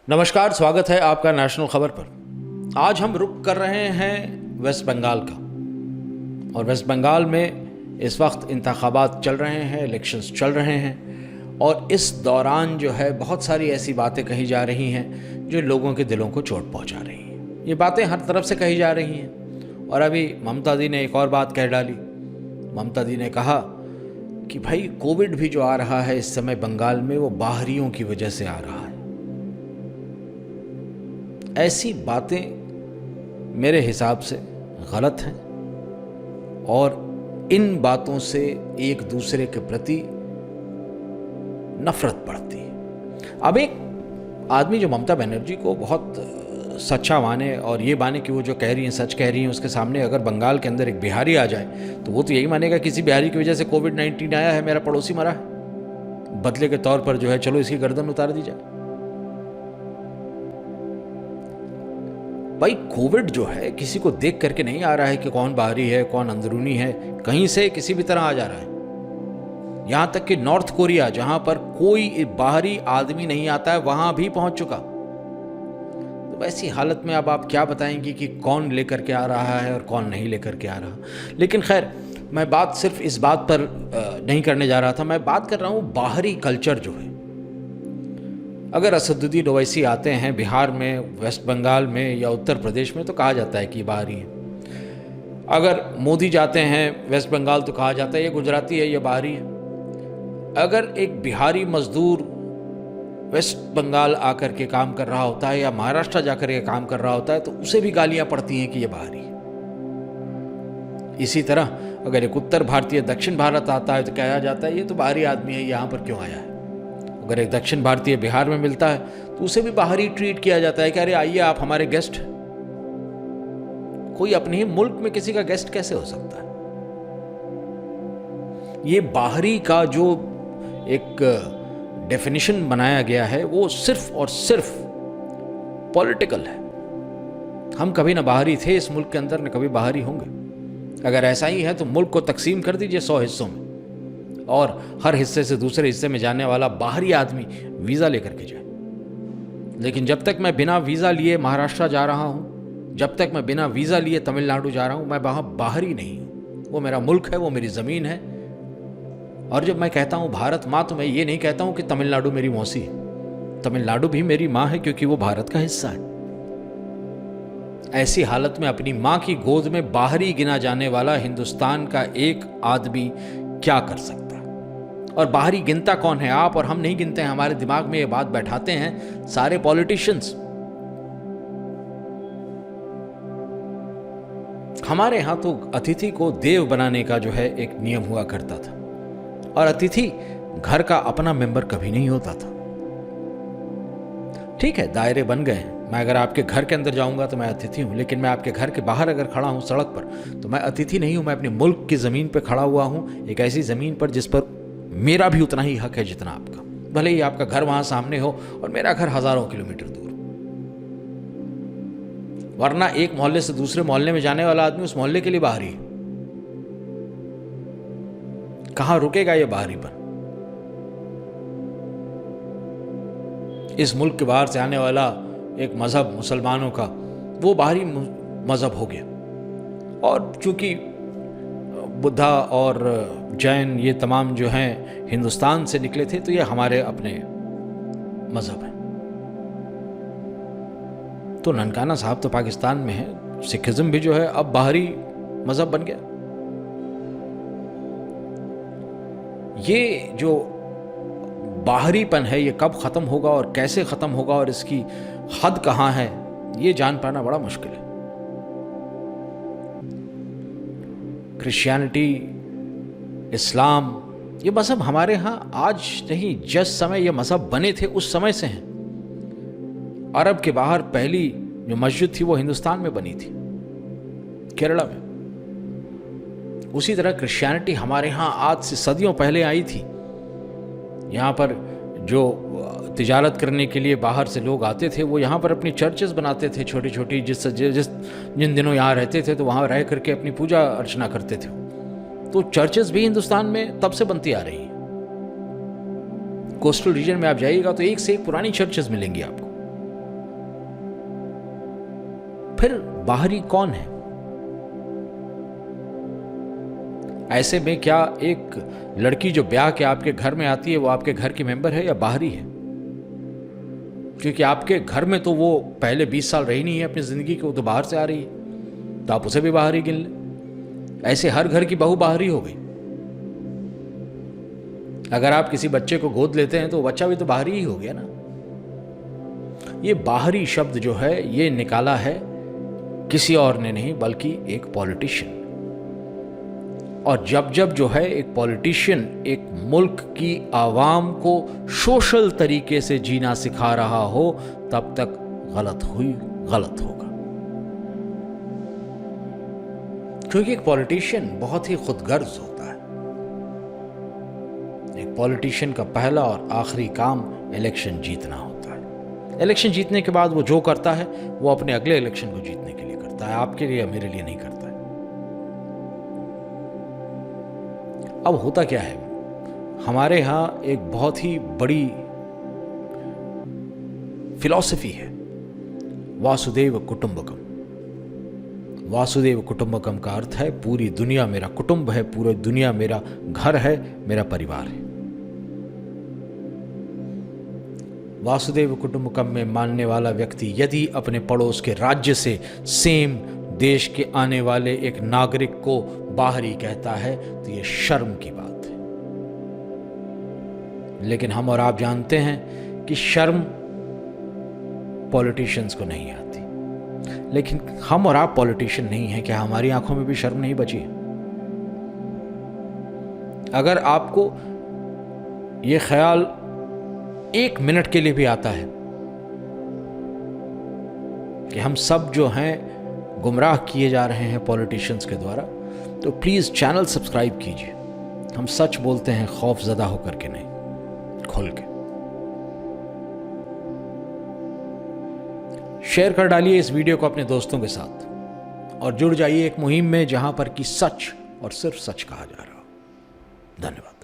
नमस्कार, स्वागत है आपका नेशनल खबर पर। आज हम रुक कर रहे हैं वेस्ट बंगाल का। और वेस्ट बंगाल में इस वक्त इंतखाबात चल रहे हैं, इलेक्शंस चल रहे हैं और इस दौरान जो है बहुत सारी ऐसी बातें कही जा रही हैं जो लोगों के दिलों को चोट पहुंचा रही हैं। ये बातें हर तरफ से कही जा रही हैं और अभी ममता दी ने एक और बात कह डाली। ममता दी ने कहा कि भाई कोविड भी जो आ रहा है इस समय बंगाल में वो बाहरियों की वजह से आ रहा है। ऐसी बातें मेरे हिसाब से गलत हैं और इन बातों से एक दूसरे के प्रति नफरत बढ़ती है। अब एक आदमी जो ममता बनर्जी को बहुत सच्चा माने और ये माने कि वो जो कह रही हैं सच कह रही हैं, उसके सामने अगर बंगाल के अंदर एक बिहारी आ जाए तो वो तो यही मानेगा किसी बिहारी की वजह से कोविड-19 आया है, मेरा पड़ोसी मरा है, बदले के तौर पर जो है चलो इसकी गर्दन उतार दी जाए। भाई कोविड जो है किसी को देख करके नहीं आ रहा है कि कौन बाहरी है कौन अंदरूनी है, कहीं से किसी भी तरह आ जा रहा है। यहां तक कि नॉर्थ कोरिया जहां पर कोई बाहरी आदमी नहीं आता है वहां भी पहुंच चुका। तो वैसी हालत में अब आप क्या बताएंगे कि कौन लेकर के आ रहा है और कौन नहीं लेकर के आ रहा। लेकिन खैर, मैं बात सिर्फ इस बात पर नहीं करने जा रहा था। मैं बात कर रहा हूं बाहरी कल्चर जो है। अगर असदुद्दीन ओवैसी आते हैं बिहार में, वेस्ट बंगाल में या उत्तर प्रदेश में तो कहा जाता है कि ये बाहरी है। अगर मोदी जाते हैं वेस्ट बंगाल तो कहा जाता है ये गुजराती है, ये बाहरी है। अगर एक बिहारी मजदूर वेस्ट बंगाल आकर के काम कर रहा होता है या महाराष्ट्र जाकर के काम कर रहा होता है तो उसे भी गालियां पड़ती हैं कि ये बाहरी है। इसी तरह अगर एक उत्तर भारतीय दक्षिण भारत आता है तो कहा जाता है ये तो बाहरी आदमी है, यहाँ पर क्यों आया है। अगर एक दक्षिण भारतीय बिहार में मिलता है तो उसे भी बाहरी ट्रीट किया जाता है कि अरे आइए आप हमारे गेस्ट हैं। कोई अपने ही मुल्क में किसी का गेस्ट कैसे हो सकता है। ये बाहरी का जो एक डेफिनेशन बनाया गया है वो सिर्फ और सिर्फ पॉलिटिकल है। हम कभी ना बाहरी थे इस मुल्क के अंदर, न कभी बाहरी होंगे। अगर ऐसा ही है तो मुल्क को तकसीम कर दीजिए 100 हिस्सों में और हर हिस्से से दूसरे हिस्से में जाने वाला बाहरी आदमी वीज़ा लेकर के जाए। लेकिन जब तक मैं बिना वीज़ा लिए महाराष्ट्र जा रहा हूँ, जब तक मैं बिना वीज़ा लिए तमिलनाडु जा रहा हूँ, मैं वहाँ बाहरी नहीं हूँ। वो मेरा मुल्क है, वो मेरी ज़मीन है। और जब मैं कहता हूँ भारत माँ तो मैं ये नहीं कहता हूँ कि तमिलनाडु मेरी मौसी है। तमिलनाडु भी मेरी माँ है क्योंकि वो भारत का हिस्सा है। ऐसी हालत में अपनी माँ की गोद में बाहरी गिना जाने वाला हिंदुस्तान का एक आदमी क्या कर सकता है। और बाहरी गिनता कौन है? आप और हम नहीं गिनते हैं। हमारे दिमाग में ये बात बैठाते हैं सारे पॉलिटिशियंस। हमारे यहां तो अतिथि को देव बनाने का जो है एक नियम हुआ करता था और अतिथि घर का अपना मेंबर कभी नहीं होता था। ठीक है, दायरे बन गए हैं। मैं अगर आपके घर के अंदर जाऊंगा तो मैं अतिथि हूं, लेकिन मैं आपके घर के बाहर अगर खड़ा हूं सड़क पर तो मैं अतिथि नहीं हूं। मैं अपने मुल्क की जमीन पर खड़ा हुआ हूं, एक ऐसी जमीन पर जिस पर मेरा भी उतना ही हक है जितना आपका। भले ही आपका घर वहां सामने हो और मेरा घर हजारों किलोमीटर दूर। वरना एक मोहल्ले से दूसरे मोहल्ले में जाने वाला आदमी उस मोहल्ले के लिए बाहरी है। कहां रुकेगा ये बाहरीपन? इस मुल्क के बाहर से आने वाला एक मजहब मुसलमानों का, वो बाहरी मजहब हो गया। और चूंकि बुद्धा और जैन ये तमाम जो हैं हिंदुस्तान से निकले थे तो ये हमारे अपने मजहब हैं। तो ननकाना साहब तो पाकिस्तान में है। सिखिज्म भी जो है अब बाहरी मजहब बन गया। ये जो बाहरीपन है ये कब खत्म होगा और कैसे खत्म होगा और इसकी हद कहां है ये जान पाना बड़ा मुश्किल है। क्रिश्चियनिटी, इस्लाम, ये मजहब हमारे यहाँ आज नहीं, जिस समय ये मजहब बने थे उस समय से हैं। अरब के बाहर पहली जो मस्जिद थी वो हिंदुस्तान में बनी थी, केरला में। उसी तरह क्रिश्चियनिटी हमारे यहाँ आज से सदियों पहले आई थी। यहाँ पर जो तिजारत करने के लिए बाहर से लोग आते थे वो यहाँ पर अपनी चर्चेस बनाते थे छोटी छोटी, जिन दिनों यहाँ रहते थे तो वहाँ रह करके अपनी पूजा अर्चना करते थे। तो चर्चेस भी हिंदुस्तान में तब से बनती आ रही हैं। कोस्टल रीजन में आप जाइएगा तो एक से एक पुरानी चर्चेस मिलेंगी आपको। फिर बाहरी कौन है? ऐसे में क्या एक लड़की जो ब्याह के आपके घर में आती है वो आपके घर की मेंबर है या बाहरी है? क्योंकि आपके घर में तो वो पहले 20 साल रही नहीं है अपनी जिंदगी के, वो तो बाहर से आ रही है, तो आप उसे भी बाहरी गिन लें। ऐसे हर घर की बहू बाहरी हो गई। अगर आप किसी बच्चे को गोद लेते हैं तो बच्चा भी तो बाहरी ही हो गया ना। ये बाहरी शब्द जो है ये निकाला है किसी और ने नहीं बल्कि एक पॉलिटिशियन। और जब जब जो है एक पॉलिटिशियन एक मुल्क की आवाम को सोशल तरीके से जीना सिखा रहा हो तब तक गलत होगा। क्योंकि एक पॉलिटिशियन बहुत ही खुदगर्ज होता है। एक पॉलिटिशियन का पहला और आखिरी काम इलेक्शन जीतना होता है। इलेक्शन जीतने के बाद वो जो करता है वो अपने अगले इलेक्शन को जीतने के लिए करता है, आपके लिए या मेरे लिए नहीं करता है। अब होता क्या है, हमारे यहां एक बहुत ही बड़ी फिलॉसफी है वासुदेव कुटुंबकम। वासुदेव कुटुंबकम का अर्थ है पूरी दुनिया मेरा कुटुंब है, पूरी दुनिया मेरा घर है, मेरा परिवार है। वासुदेव कुटुंबकम में मानने वाला व्यक्ति यदि अपने पड़ोस के राज्य से सेम देश के आने वाले एक नागरिक को बाहरी कहता है तो यह शर्म की बात है। लेकिन हम और आप जानते हैं कि शर्म पॉलिटिशियंस को नहीं आती। लेकिन हम और आप पॉलिटिशियन नहीं हैं, क्या हमारी आंखों में भी शर्म नहीं बची है? अगर आपको यह ख्याल 1 मिनट के लिए भी आता है कि हम सब जो हैं गुमराह किए जा रहे हैं पॉलिटिशियंस के द्वारा, तो प्लीज चैनल सब्सक्राइब कीजिए। हम सच बोलते हैं खौफजदा होकर के नहीं, खुल के। शेयर कर डालिए इस वीडियो को अपने दोस्तों के साथ और जुड़ जाइए एक मुहिम में जहां पर कि सच और सिर्फ सच कहा जा रहा हो। धन्यवाद।